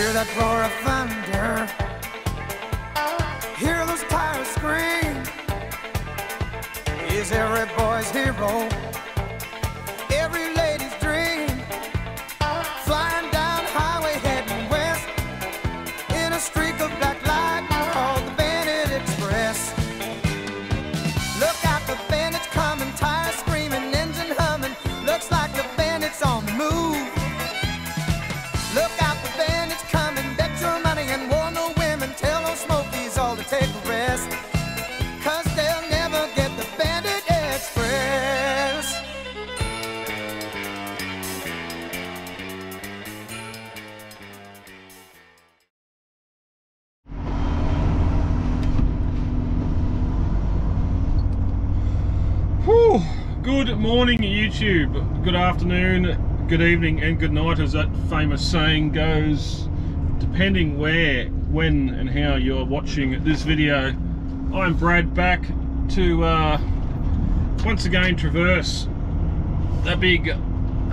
Hear that roar of thunder, hear those tires scream. He's every boy's hero, every lady's dream. Flying down highway heading west in a streak of black light called the Bandit Express. Look out, the bandit's coming, tires screaming, engine humming. Looks like the bandit's on the move. Look out, the bandit's coming, bet your money and warn the women. Tell those smokies all to take a rest, 'cause they'll never get the Bandit Express. Whew. Good morning, YouTube. Good afternoon, good evening, and good night, as that famous saying goes, depending where, when, and how you're watching this video. I'm Brad, back to once again traverse that big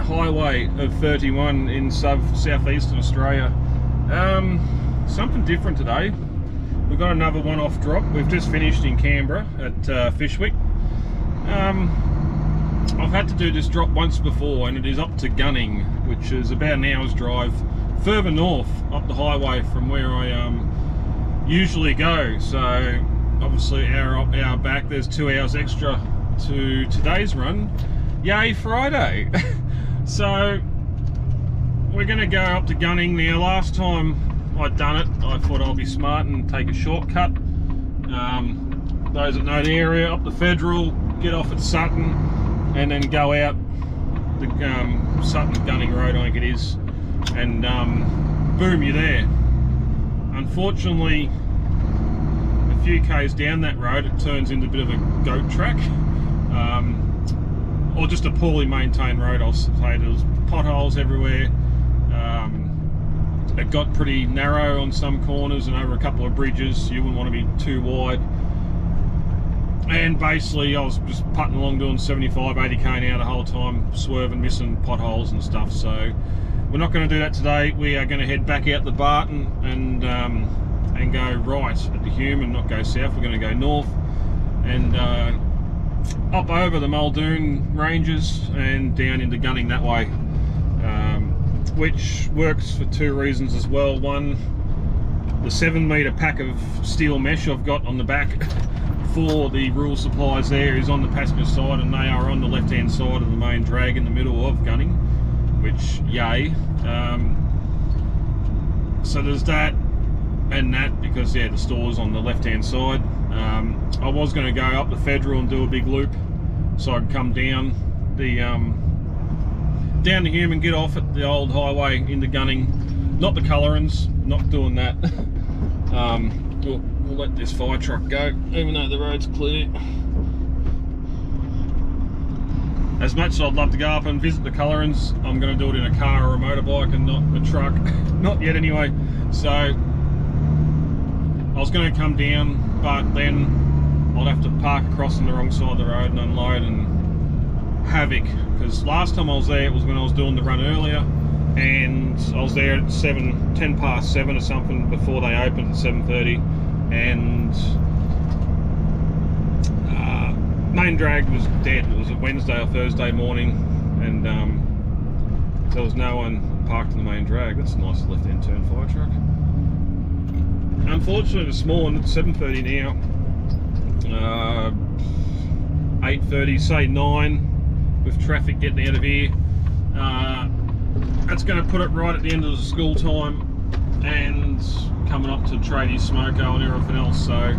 highway of 31 in southeastern Australia. Something different today. We've got another one-off drop. We've just finished in Canberra at Fishwick. I've had to do this drop once before, and it is up to Gunning, which is about an hour's drive further north up the highway from where I usually go. So obviously hour up, hour back. There's 2 hours extra to today's run. Yay, Friday! So we're going to go up to Gunning now. Last time I'd done it, I thought I'll be smart and take a shortcut. Those that know the area, up the Federal, get off at Sutton, and then go out the Sutton Gunning Road, I think it is, and boom, you're there. Unfortunately, a few k's down that road, it turns into a bit of a goat track, or just a poorly maintained road, I'll say. There was potholes everywhere. It got pretty narrow on some corners and over a couple of bridges. You wouldn't want to be too wide. And basically I was just putting along doing 75, 80k an hour the whole time, swerving, missing potholes and stuff. So we're not going to do that today. We are going to head back out the Barton and go right at the Hume and not go south. We're going to go north and up over the Muldoon ranges and down into Gunning that way, which works for two reasons as well. One, the 7 metre pack of steel mesh I've got on the back for the rural supplies there is on the passenger side, and they are on the left hand side of the main drag in the middle of Gunning, which yay. So there's that and that, because yeah, the store's on the left hand side. I was going to go up the Federal and do a big loop so I could come down the Hume and get off at the old highway into Gunning, not the Colorins, not doing that. We'll let this fire truck go, even though the road's clear. As much as I'd love to go up and visit the Colorins, I'm going to do it in a car or a motorbike and not a truck. Not yet anyway. So I was going to come down, but then I'd have to park across on the wrong side of the road and unload, and havoc. Because last time I was there, it was when I was doing the run earlier, and I was there at 10 past 7 or something before they opened at 7:30. And main drag was dead. It was a Wednesday or Thursday morning, and there was no one parked in the main drag. That's a nice left-hand turn fire truck. Unfortunately this morning at 7:30 now, 8:30, say 9, with traffic getting out of here, that's going to put it right at the end of the school time and coming up to tradie, smoko and everything else. So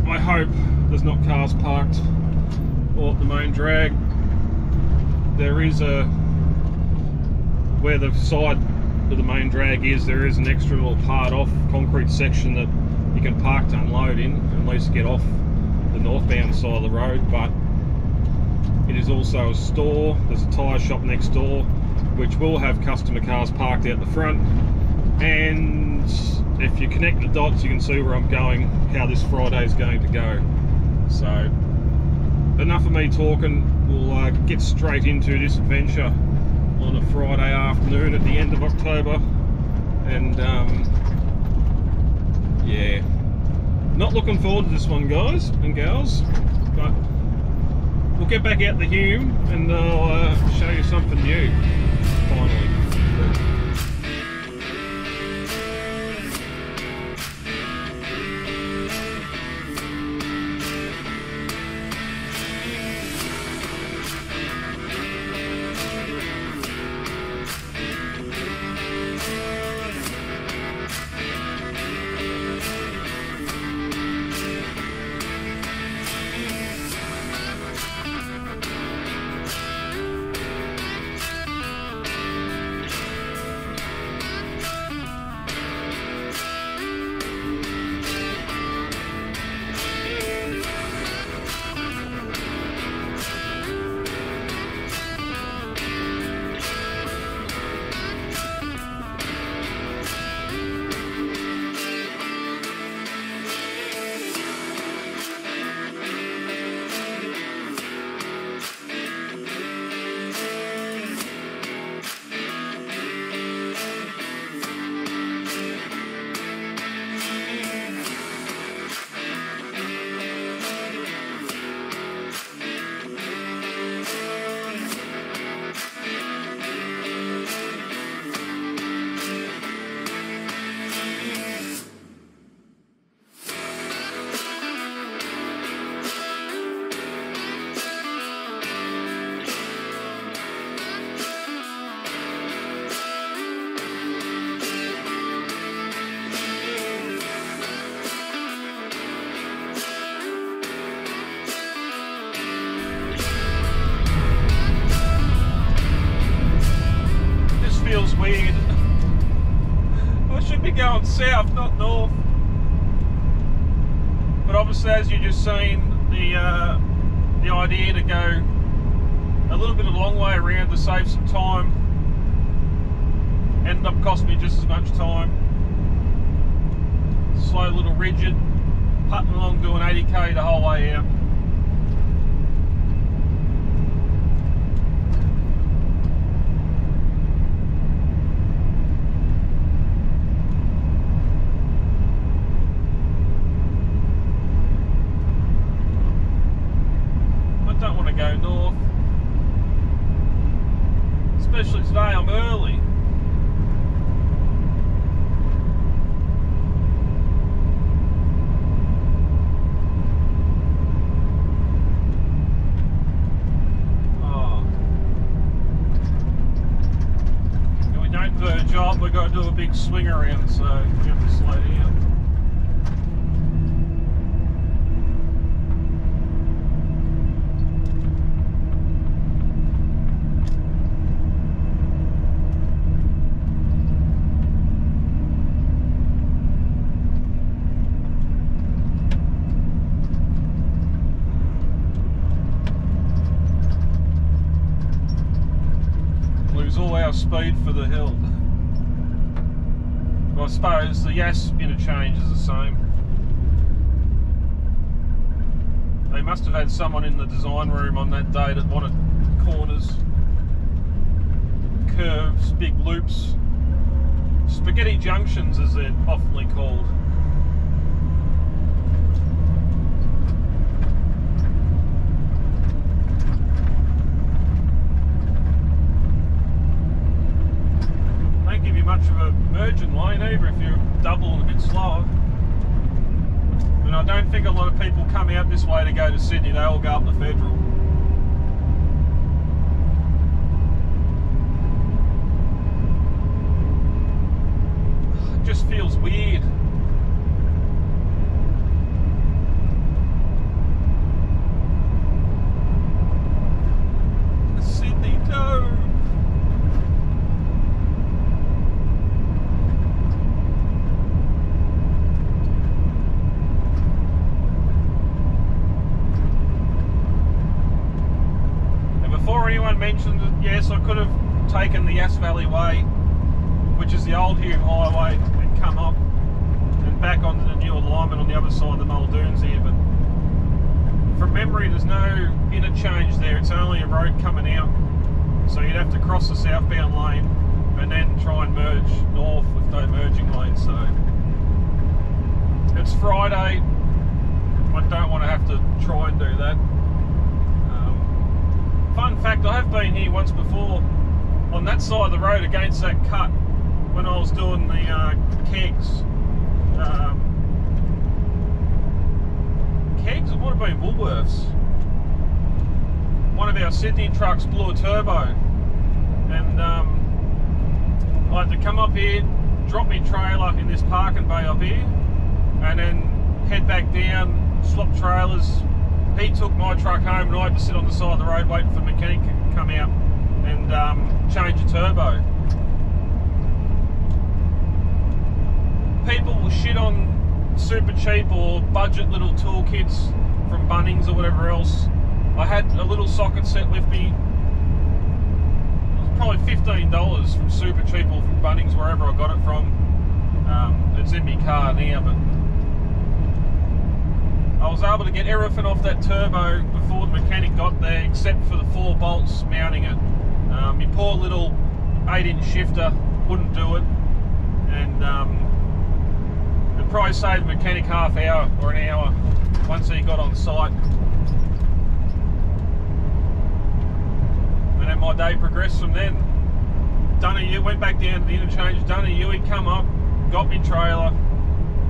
I hope there's not cars parked or at the main drag. There is where the side of the main drag is, there is an extra little part off concrete section that you can park to unload in, at least get off the northbound side of the road. But it is also a store. There's a tyre shop next door which will have customer cars parked out the front, and if you connect the dots you can see where I'm going, how this Friday is going to go. So enough of me talking, we'll get straight into this adventure on a Friday afternoon at the end of October, and yeah, not looking forward to this one, guys and gals, but we'll get back out the Hume and I'll show you something new finally. Feels weird. I should be going south, not north. But obviously, as you just seen, the idea to go a little bit of a long way around to save some time ended up costing me just as much time. Slow little rigid, putting along doing 80k the whole way out. Don't want to go north, especially today. I'm early. Oh, if we don't verge up, we've got to do a big swing around, so we have to slow down. All our speed for the hill. Well, I suppose the Yass interchange is the same. They must have had someone in the design room on that day that wanted corners, curves, big loops, spaghetti junctions as they're oftenly called. Give you much of a merging lane either if you're double and a bit slower. And I don't think a lot of people come out this way to go to Sydney, they all go up the Federal. It just feels weird. Sydney, no! Anyone mentioned that, yes, I could have taken the Yass Valley Way, which is the old Hume Highway, and come up and back onto the new alignment on the other side of the Muldoons here, but from memory there's no interchange there, it's only a road coming out, so you'd have to cross the southbound lane and then try and merge north with no merging lanes. So it's Friday. I don't want to have to try and do that. Fun fact, I have been here once before on that side of the road against that cut when I was doing the kegs. Kegs, it might have been Woolworths. One of our Sydney trucks blew a turbo, and I had to come up here, drop my trailer in this parking bay up here, and then head back down, swap trailers. He took my truck home and I had to sit on the side of the road waiting for the mechanic to come out and change the turbo. People will shit on super cheap or budget little toolkits from Bunnings or whatever else. I had a little socket set with me. It was probably $15 from super cheap or from Bunnings, wherever I got it from. It's in my car now, but I was able to get everything off that turbo before the mechanic got there, except for the 4 bolts mounting it. My poor little 8-inch shifter wouldn't do it, and it probably saved the mechanic half hour or an hour once he got on site. And then my day progressed from then. Went back down to the interchange, done a Huey, come up, got me trailer,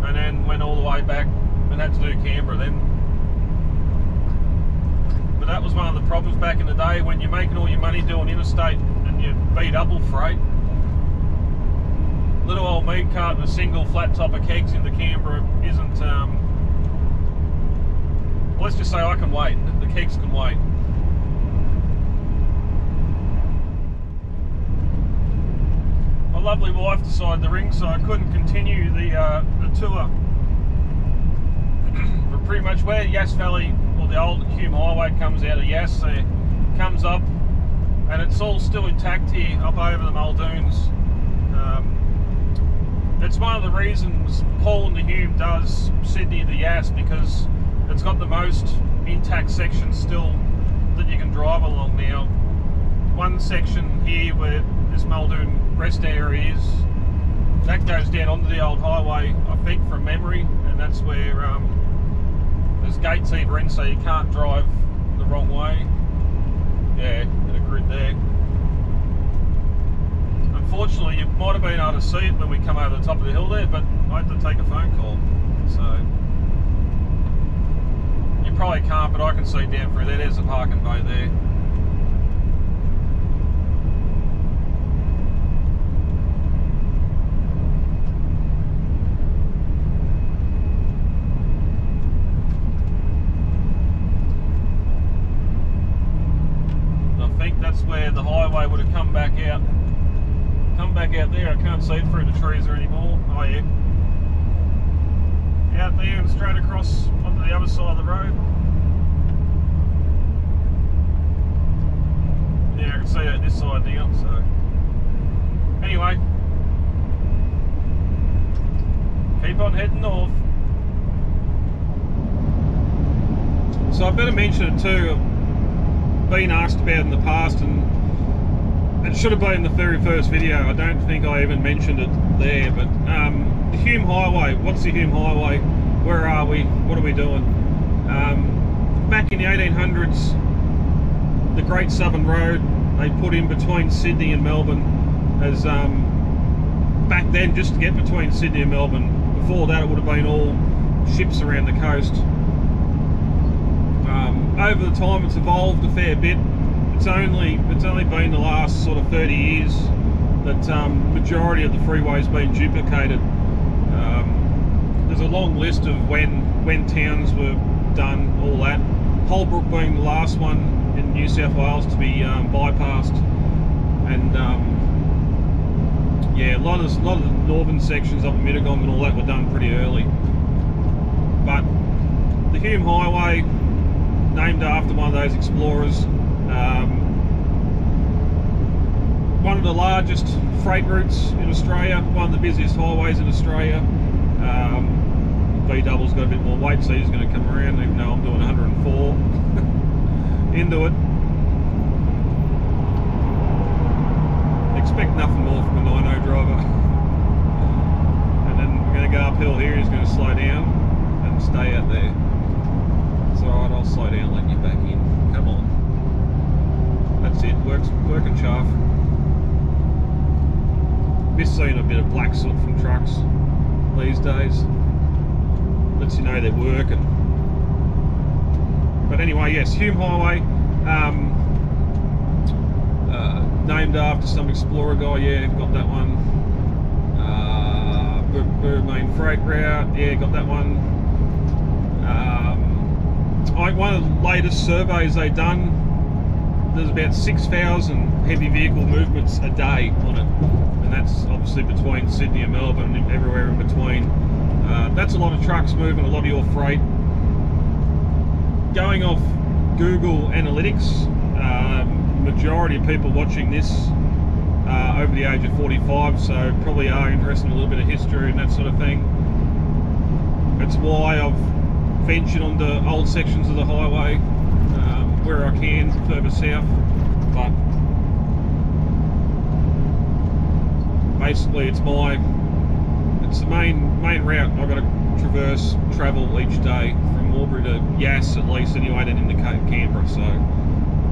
and then went all the way back and had to do Canberra then. But that was one of the problems back in the day when you're making all your money doing interstate and you B-double freight. Little old meat cart and a single flat top of kegs into Canberra isn't, let's just say I can wait, the kegs can wait. My lovely wife decided to ring, so I couldn't continue the tour. But pretty much where Yass Valley, or the old Hume Highway comes out of Yass, there comes up, and it's all still intact here up over the Muldoons. It's one of the reasons Paul and the Hume does Sydney to Yass, because it's got the most intact section still that you can drive along now. One section here where this Muldoon rest area is, that goes down onto the old highway, I think, from memory, and that's where there's gates either end, so you can't drive the wrong way. Yeah, in a grid there. Unfortunately, you might have been able to see it when we come over the top of the hill there, but I had to take a phone call, so you probably can't, but I can see down through there. There's the parking bay there. That's where the highway would have come back out there. I can't see it through the trees or anymore. Oh yeah, out there and straight across onto the other side of the road. Yeah, I can see it this side now. So anyway, keep on heading north. So I better mention it too. Been asked about in the past, and it should have been in the very first video. I don't think I even mentioned it there, but the Hume Highway. What's the Hume Highway? Where are we? What are we doing? Back in the 1800s, the Great Southern Road they put in between Sydney and Melbourne as back then, just to get between Sydney and Melbourne. Before that, it would have been all ships around the coast. Over the time, it's evolved a fair bit. It's only been the last sort of 30 years that majority of the freeway's been duplicated. There's a long list of when towns were done, all that. Holbrook being the last one in New South Wales to be bypassed, and yeah, a lot of the northern sections up in Mittagong and all that were done pretty early. But the Hume Highway, named after one of those explorers, one of the largest freight routes in Australia, one of the busiest highways in Australia. B-double's got a bit more weight, so he's going to come around, even though I'm doing 104 into it. expect nothing more from a 9.0 driver. And then we're going to go uphill here. He's going to slow down and stay out there. It's alright, I'll slow down, let you back in. Come on. That's it, working chaff. Miss seeing a bit of black soot from trucks these days. Lets you know they're working. But anyway, yes, Hume Highway. Named after some explorer guy, yeah, got that one. Main freight route, yeah, got that one. One of the latest surveys they done, there's about 6,000 heavy vehicle movements a day on it, and that's obviously between Sydney and Melbourne and everywhere in between. That's a lot of trucks moving a lot of your freight. Going off Google Analytics, majority of people watching this over the age of 45, so probably are interested in a little bit of history and that sort of thing. That's why I've ventured onto old sections of the highway where I can, further south. But basically, it's the main route I've got to travel each day from Albury to Yass, at least anyway, then into Canberra. So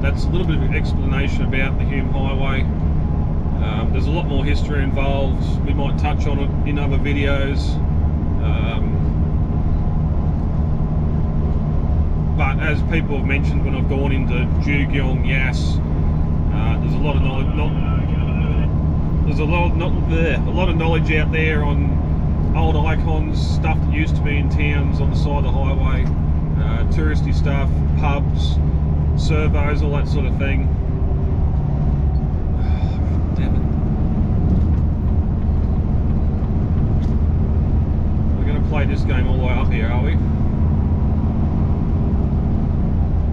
that's a little bit of explanation about the Hume Highway. There's a lot more history involved. We might touch on it in other videos. But as people have mentioned when I've gone into Jugyong, Yass, there's a lot of knowledge. There's a lot of knowledge out there on old icons, stuff that used to be in towns on the side of the highway, touristy stuff, pubs, servos, all that sort of thing. Damn it. We're going to play this game all the way up here, are we?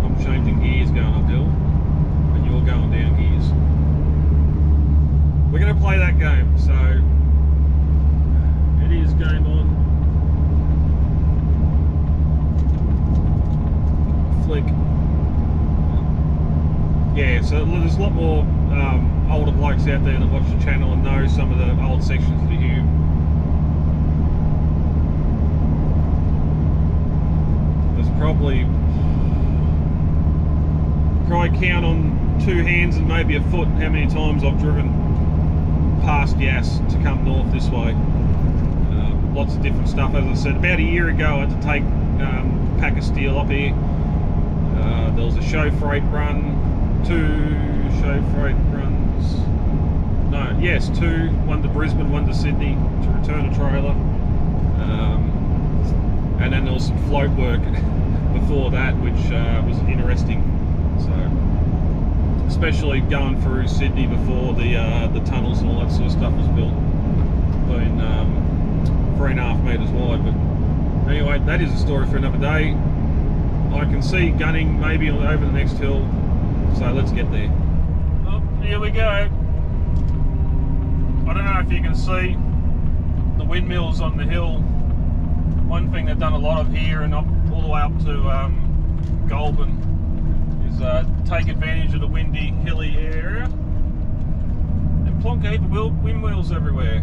I'm changing gears going uphill, and you're going down gears. We're going to play that game, so it is game on. Flick. Yeah, so there's a lot more older blokes out there that watch the channel and know some of the old sections of the Hume. There's probably count on two hands and maybe a foot how many times I've driven past Yass to come north this way. Lots of different stuff. As I said, about a year ago I had to take pack of steel up here. There was a show freight run, two show freight runs, no, yes, two, one to Brisbane, one to Sydney to return a trailer, and then there was some float work before that, which was interesting. So especially going through Sydney before the tunnels and all that sort of stuff was built, being 3.5 metres wide. But anyway, that is a story for another day. I can see gunning maybe over the next hill, so let's get there. Oh, here we go. I don't know if you can see the windmills on the hill. One thing they've done a lot of here and up all the way up to Goulburn is take advantage of the windy, hilly area and plonk a heap of windmills everywhere.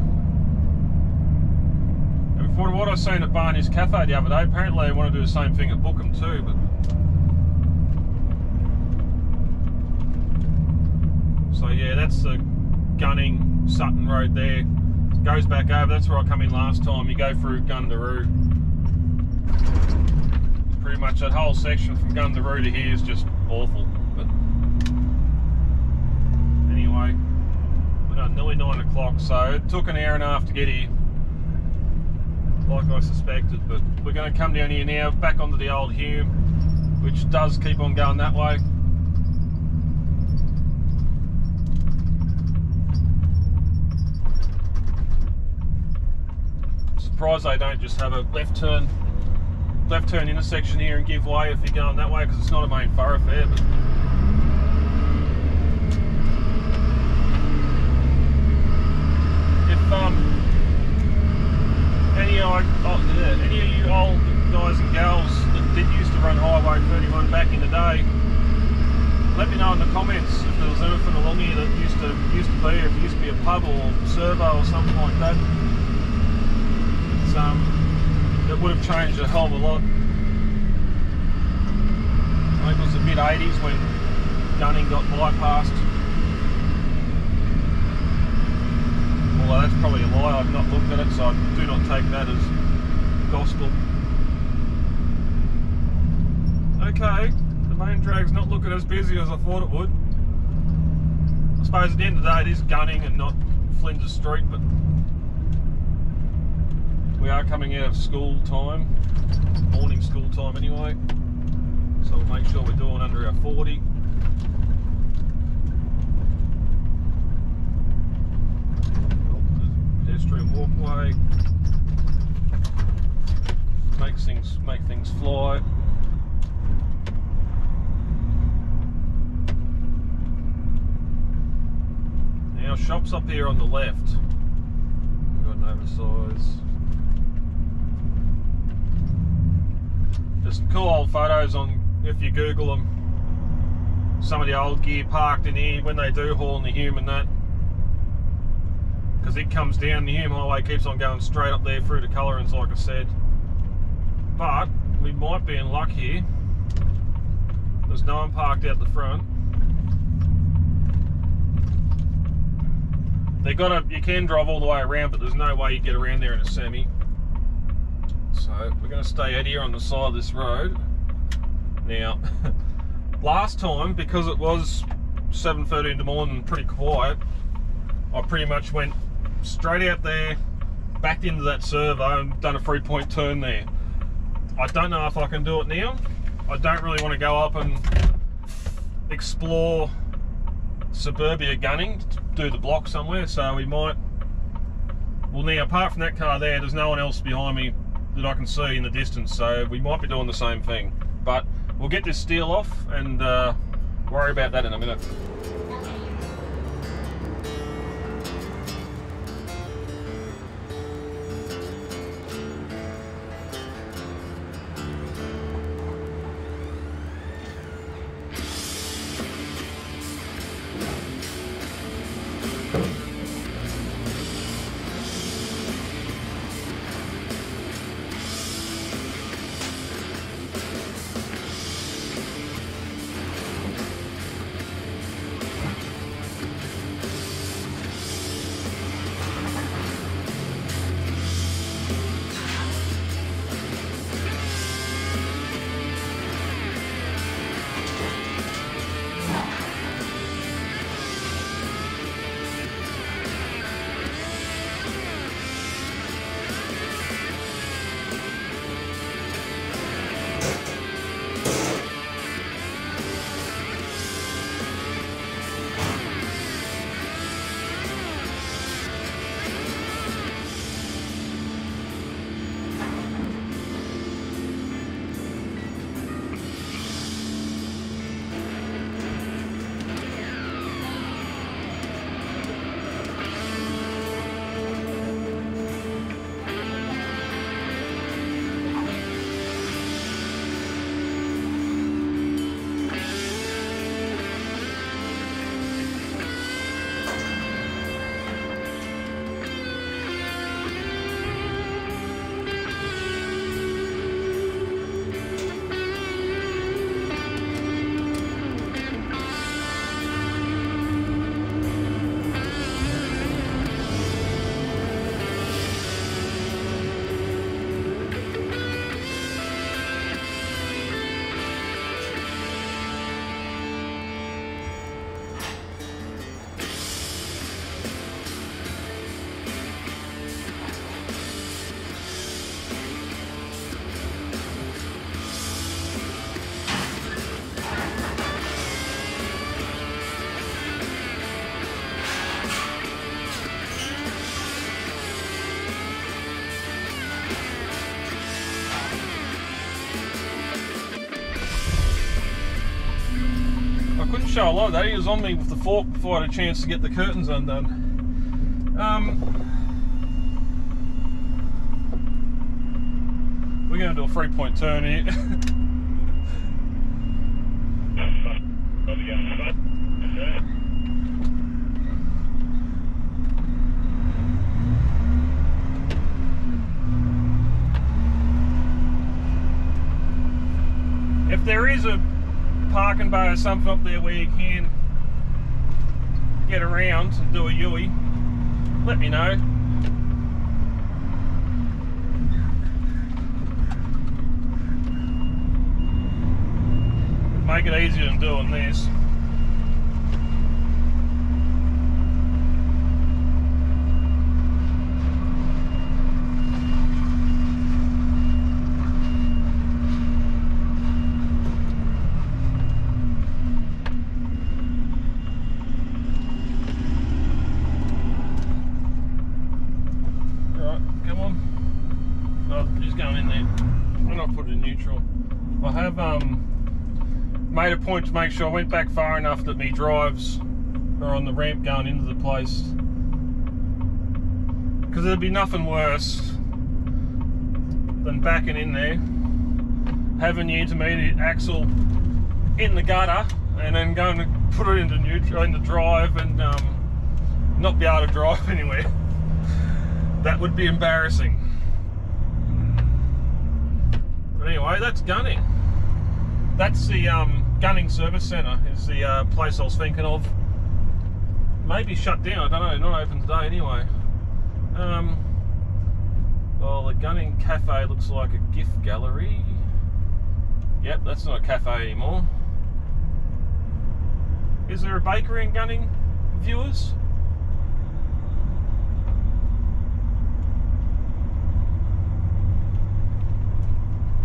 And from what I seen at Barney's Cafe the other day, apparently they want to do the same thing at Bookham too. But so yeah, that's the Gunning Sutton Road there. Goes back over. That's where I come in last time. You go through Gundaroo. Pretty much that whole section from Gundaroo to here is just awful. But anyway, we're at nearly 9 o'clock, so it took an hour and a half to get here, like I suspected. But we're going to come down here now, back onto the old Hume, which does keep on going that way. Surprised they don't just have a left turn intersection here and give way if you're going that way, because it's not a main thoroughfare. But if any of you old guys and gals that did used to run Highway 31 back in the day, Let me know in the comments if there was anything along here that used to be, if it used to be a pub or servo or something like that. It would have changed a hell of a lot. I think it was the mid-80s when gunning got bypassed. Although that's probably a lie, I've not looked at it, so I do not take that as gospel. Okay, the main drag's not looking as busy as I thought it would. I suppose at the end of the day it is gunning and not Flinders Street, but we are coming out of school time, morning school time anyway, so we'll make sure we're doing under our 40. Pedestrian walkway, make things fly. Now shop's up here on the left. We've got an oversize. There's some cool old photos on, if you Google them, some of the old gear parked in here when they do haul in the Hume and that. Because it comes down, the Hume Highway keeps on going straight up there through the Colourins, like I said. But we might be in luck here. There's no one parked out the front. You can drive all the way around, but there's no way you get around there in a semi. So we're going to stay out here on the side of this road. Now, last time, because it was 7:30 in the morning and pretty quiet, I pretty much went straight out there, backed into that servo and done a 3-point turn there. I don't know if I can do it now. I don't really want to go up and explore suburbia gunning, do the block somewhere, so we might. Well, now apart from that car there's no one else behind me that I can see in the distance, so we might be doing the same thing. But we'll get this steel off and worry about that in a minute. Show a lot of that. He was on me with the fork before I had a chance to get the curtains undone. We're going to do a 3-point turn here. If there is a parking bay or something up there where you can get around and do a Huey, let me know. Make it easier than doing this. I have made a point to make sure I went back far enough that my drives are on the ramp going into the place, because there'd be nothing worse than backing in there, having the intermediate axle in the gutter and then going to put it into neutral in the drive and not be able to drive anywhere. That would be embarrassing. But anyway, that's gunning. That's the gunning service centre, is the place I was thinking of. Maybe shut down, I don't know, not open today anyway. Well, the gunning cafe looks like a gift gallery. Yep, that's not a cafe anymore. Is there a bakery in Gunning, viewers?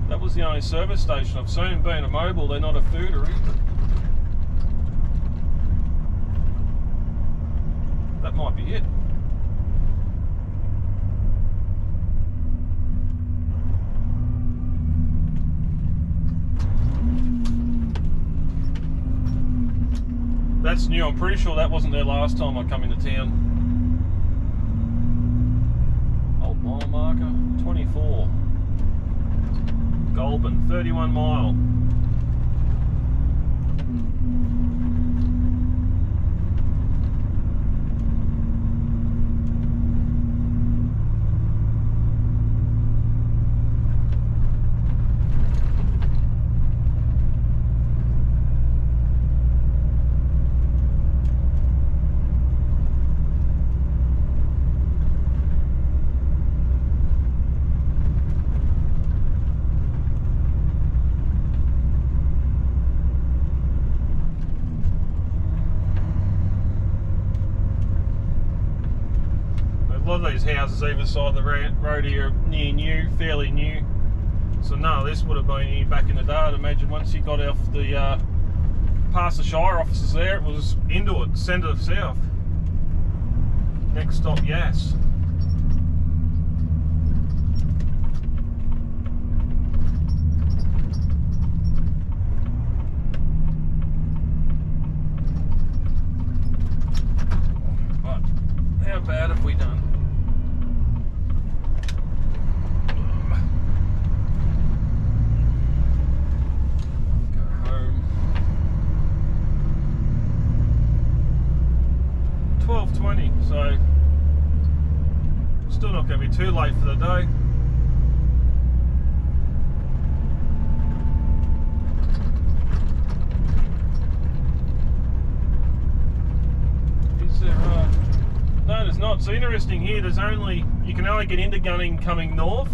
That was the only service station I've seen. Being a mobile, they're not a foodery. That might be it. That's new. I'm pretty sure that wasn't there last time I come into town. Old mile marker, 24. Goulburn, 31 mile. A lot of these houses either side of the road here are near new, fairly new. So none of this would have been here back in the day. I'd imagine once you got off the past the Shire offices there, it was into it, centre of south. Next stop, Yass. But how bad have we done? So still not going to be too late for the day. Is there no, there's not. It's interesting here, there's only, you can only get into Gunning coming north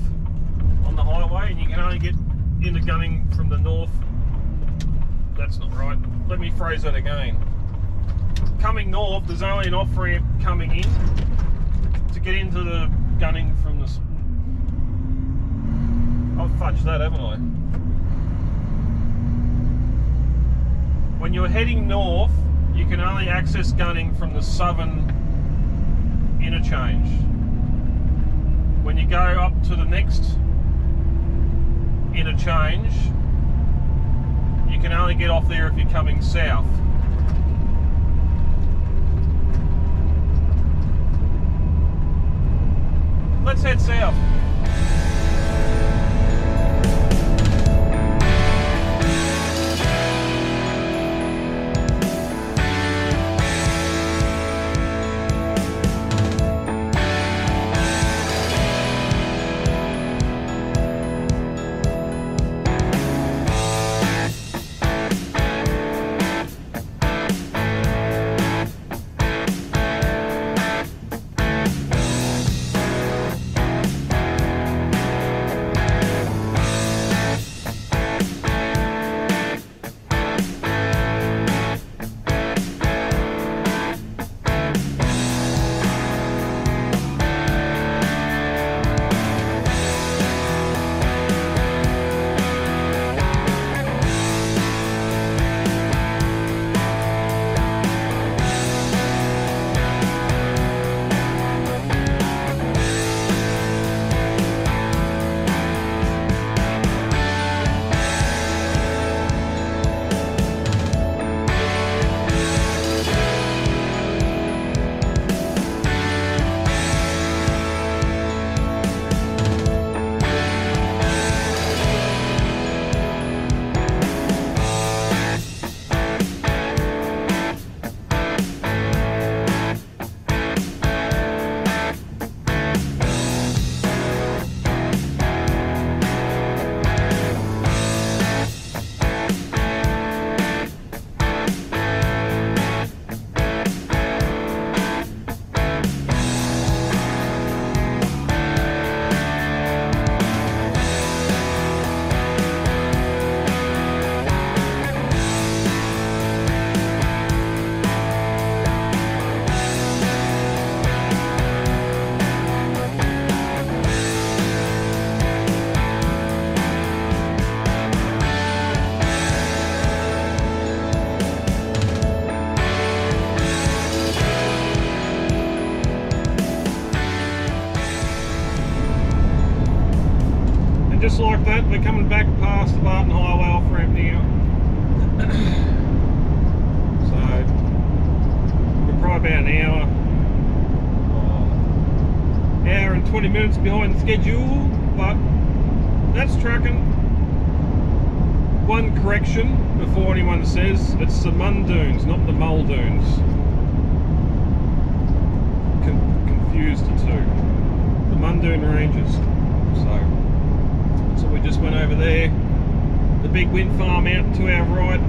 on the highway, and you can only get into Gunning from the north. That's not right. Let me phrase that again. Coming north, there's only an off-ramp coming in to get into the Gunning from the... I've fudged that, haven't I? When you're heading north, you can only access Gunning from the southern interchange. When you go up to the next interchange, you can only get off there if you're coming south. Let's head south. just like that, we're coming back past the Barton Highway off ramp now. So we're probably about an hour and 20 minutes behind schedule, but that's Truckin. One correction before anyone says, it's the Mundoons, not the Muldoons. Confused the two. The Mundoon Ranges. So we just went over there. The big wind farm out to our right.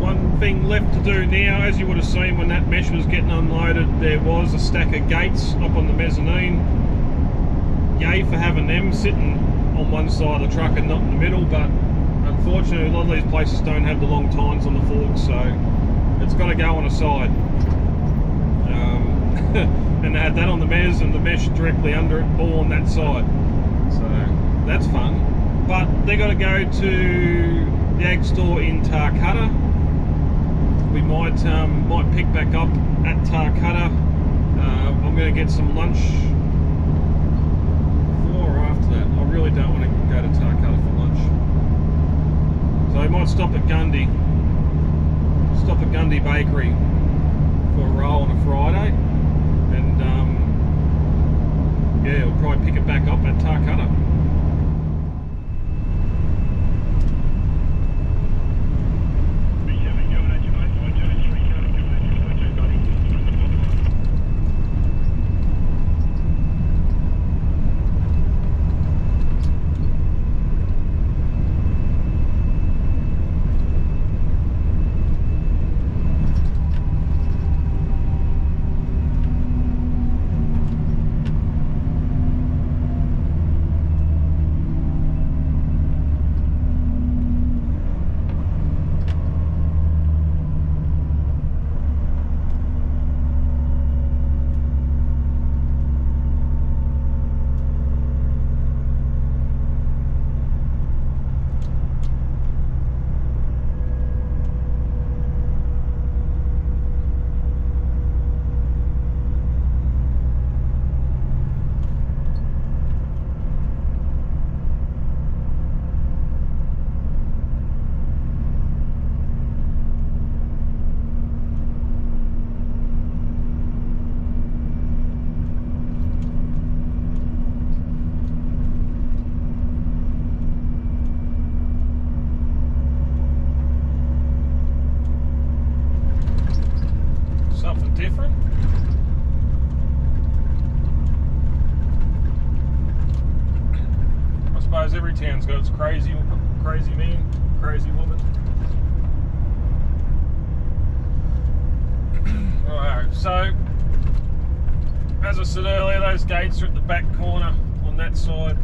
One thing left to do now, as you would have seen when that mesh was getting unloaded, there was a stack of gates up on the mezzanine. Yay for having them sitting on one side of the truck and not in the middle, but unfortunately a lot of these places don't have the long tines on the forks, so it's got to go on a side. And they had that on the mez and the mesh directly under it, all on that side. So that's fun. But they got to go to the ag store in Tarcutta. We might pick back up at Tarcutta. I'm going to get some lunch before or after that. I really don't want to go to Tarcutta for lunch. So we might stop at Gundy Bakery for a roll on a Friday, and yeah, we'll probably pick it back up at Tarcutta. Different. I suppose every town's got its crazy man, crazy woman. Alright, so as I said earlier, those gates are at the back corner on that side,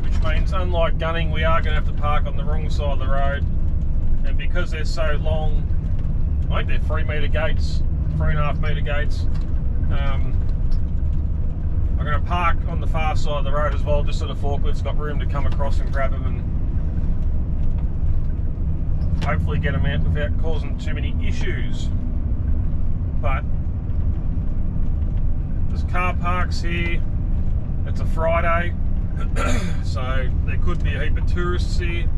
which means unlike Gunning, we are going to have to park on the wrong side of the road, and because they're so long, I think they're 3 metre gates, 3.5 metre gates. I'm going to park on the far side of the road as well, just so the forklift's got room to come across and grab them and hopefully get them out without causing too many issues. But there's car parks here. It's a Friday, so there could be a heap of tourists here.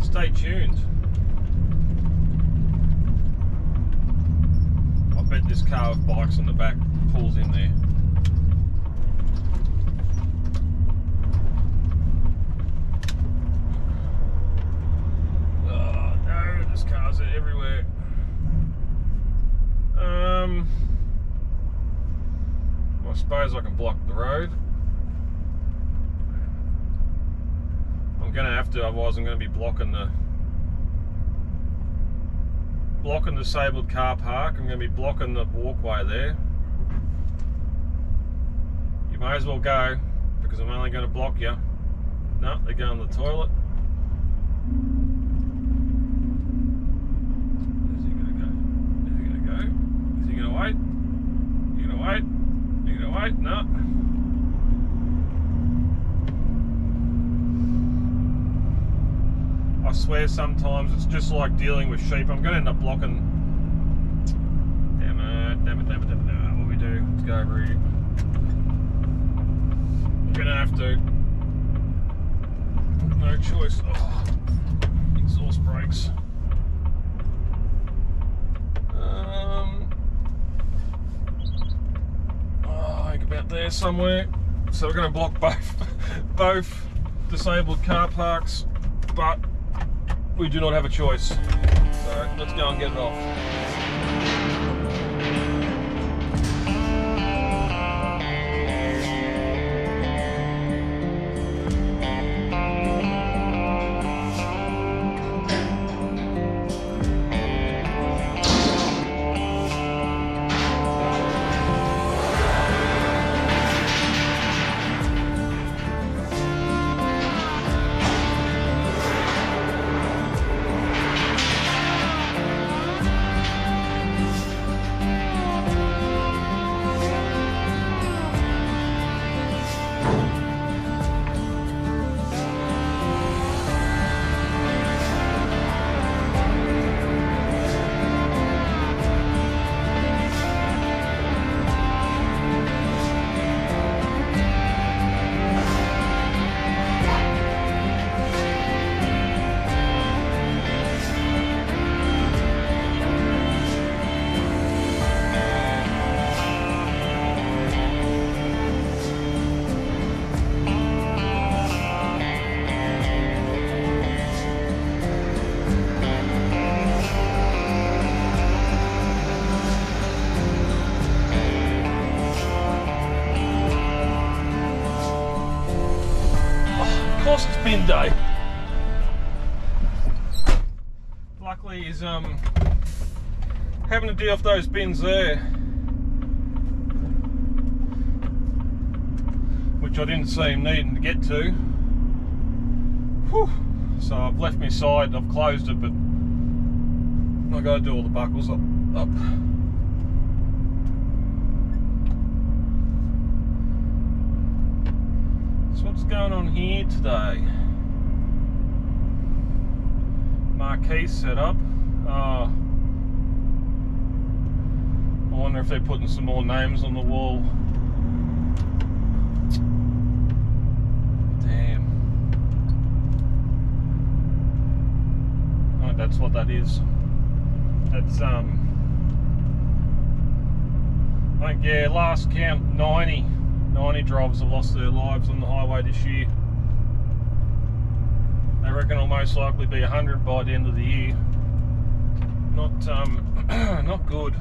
Stay tuned. I bet this car with bikes on the back pulls in there. Oh no, there's cars everywhere. I suppose I can block the road. I'm going to have to, otherwise I'm going to be blocking the disabled car park. I'm going to be blocking the walkway there. You may as well go, because I'm only going to block you. No, they're going to the toilet. Is he going to go? Is he going to go? Is he going to wait? You going to wait? You going to wait? No. I swear sometimes it's just like dealing with sheep. I'm going to end up blocking. Damn it. What we do? Let's go over here. I'm going to have to. No choice. Oh, exhaust brakes. I think about there somewhere. So we're going to block both disabled car parks, but we do not have a choice. So let's go and get it off. Of course it's bin day. Luckily he's having to deal with those bins there, which I didn't see him needing to get to. Whew. So I've left my side, I've closed it, but I've got to do all the buckles up. What's going on here today? Marquee set up. I wonder if they're putting some more names on the wall. Damn. Oh, that's what that is. That's I think, yeah, last count 90 drivers have lost their lives on the highway this year. They reckon it'll most likely be 100 by the end of the year. Not not good.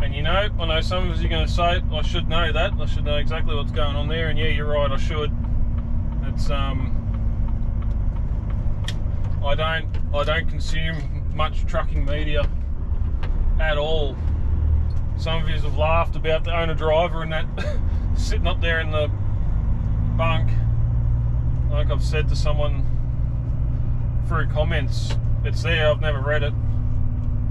And you know, I know some of us are going to say, I should know that. I should know exactly what's going on there. And yeah, you're right, I should. It's I don't consume much trucking media at all. Some of you have laughed about the owner driver and that sitting up there in the bunk. Like I've said to someone through comments, it's there, I've never read it.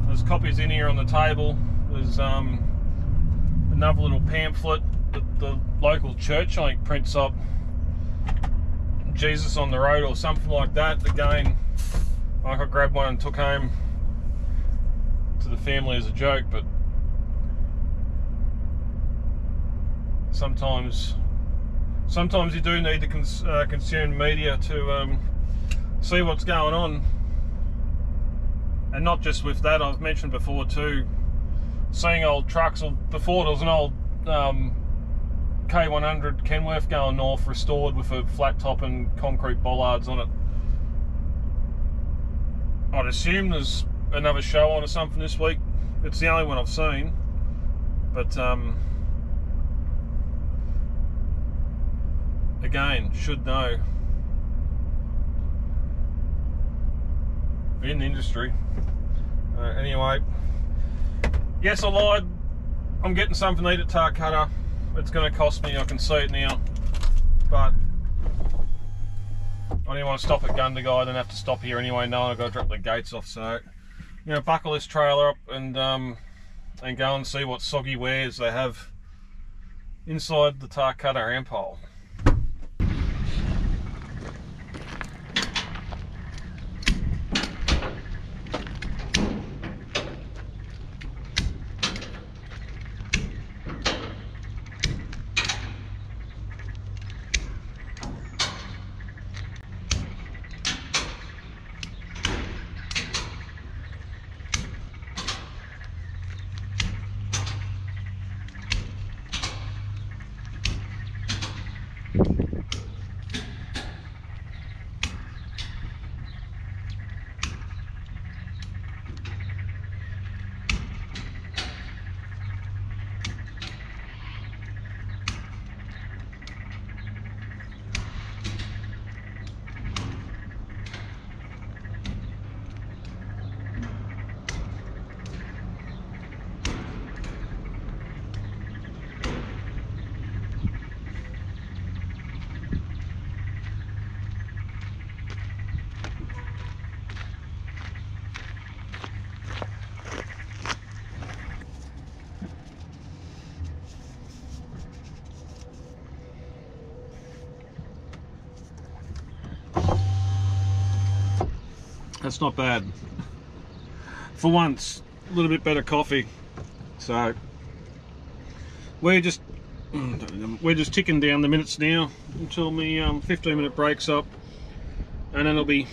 There's copies in here on the table. There's another little pamphlet that the local church, I think, prints up, Jesus on the Road or something like that. Again, like I grabbed one and took home to the family as a joke, but sometimes you do need to consume media to see what's going on. And not just with that, I've mentioned before too, seeing old trucks. Before there was an old K100 Kenworth going north, restored with a flat top and concrete bollards on it. I'd assume there's another show on or something this week. It's the only one I've seen, but again, should know. In the industry. Anyway, yes, I lied. I'm getting something to eat at Tarcutta. It's going to cost me, I can see it now, but I didn't want to stop at Gundagai, then have to stop here anyway, knowing I've got to drop the gates off. So, you know, buckle this trailer up and go and see what soggy wares they have inside the Tarcutta amp hole. That's not bad. For once, a little bit better coffee. So we're just ticking down the minutes now until my 15-minute break's up, and then I'll be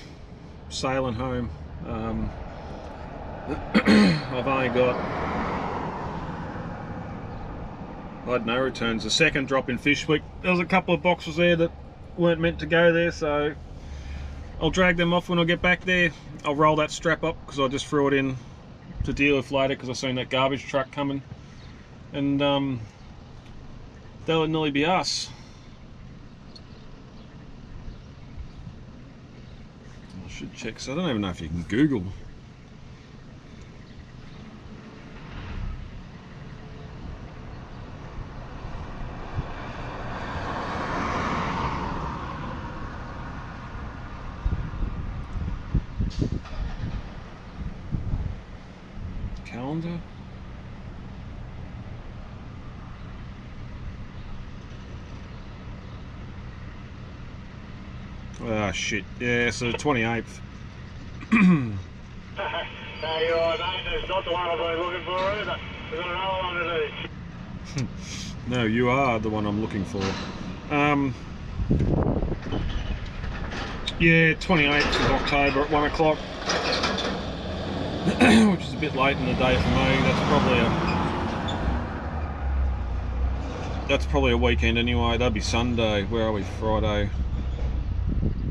sailing home. I've only got, I had no returns. The second drop in fish week, there was a couple of boxes there that weren't meant to go there, so I'll drag them off when I get back there. I'll roll that strap up because I just threw it in to deal with later because I seen that garbage truck coming, and that'll nearly be us. I should check, so I don't even know if you can Google. Calendar. Oh shit, yeah, so the 28th. No, your name is not the one I've been looking for either. We've got another one to do. No, you are the one I'm looking for. Yeah, 28th of October at 1 o'clock. Which is a bit late in the day for me. That's probably a weekend anyway. That'd be Sunday. Where are we? Friday.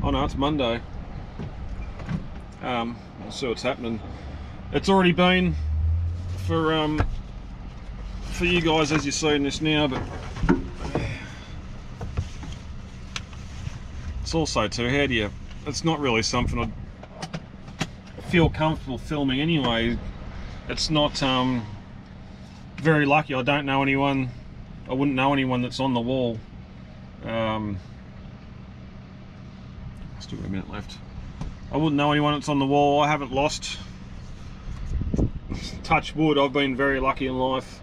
Oh no, it's Monday. We'll see what's happening. It's already been for you guys as you're seeing this now, but it's also too, how do you, it's not really something I'd feel comfortable filming anyway. It's not very lucky. I don't know anyone, I wouldn't know anyone that's on the wall. Still got a minute left. I wouldn't know anyone that's on the wall. I haven't lost, touch wood, I've been very lucky in life.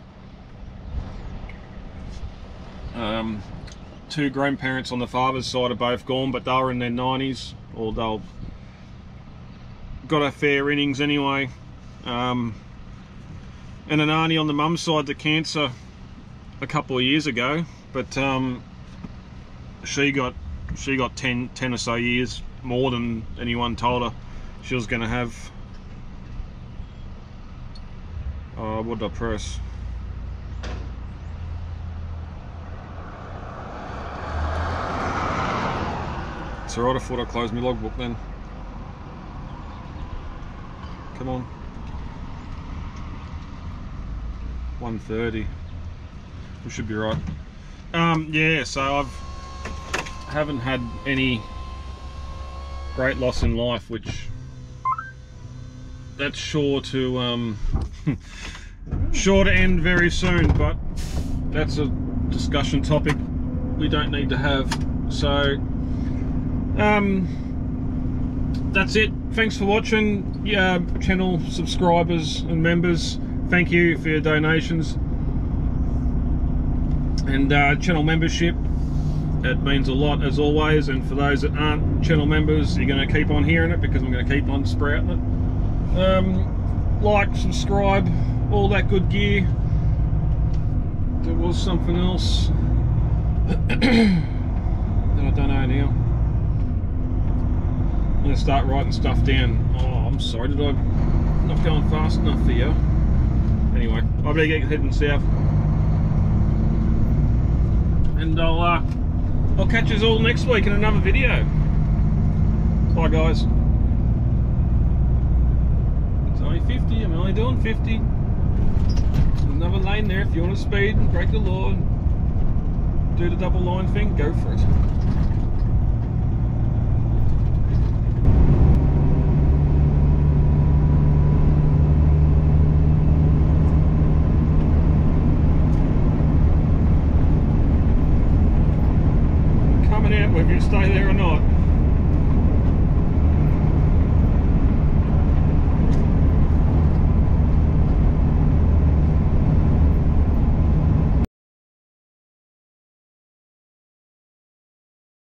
Two grandparents on the father's side are both gone, but they were in their 90s, or they'll got a fair innings anyway. And an auntie on the mum's side, the cancer a couple of years ago, but she got 10 or so years more than anyone told her she was going to have. What did I press? It's alright, I thought I closed my logbook then. Come on. 1:30. We should be right. Yeah, so haven't had any great loss in life, which that's sure to sure to end very soon, but that's a discussion topic we don't need to have. So that's it. Thanks for watching. Yeah, channel subscribers and members, thank you for your donations and channel membership. It means a lot as always, and for those that aren't channel members, you're going to keep on hearing it because I'm going to keep on sprouting it. Like, subscribe, all that good gear. There was something else that I don't know now. I'm going to start writing stuff down. Oh, I'm sorry, did I not going fast enough for you? Anyway, I better get heading south, and I'll catch us all next week in another video. Bye guys. It's only 50, I'm only doing 50. There's another lane there if you want to speed and break the law and do the double line thing, go for it. Whether you stay there or not.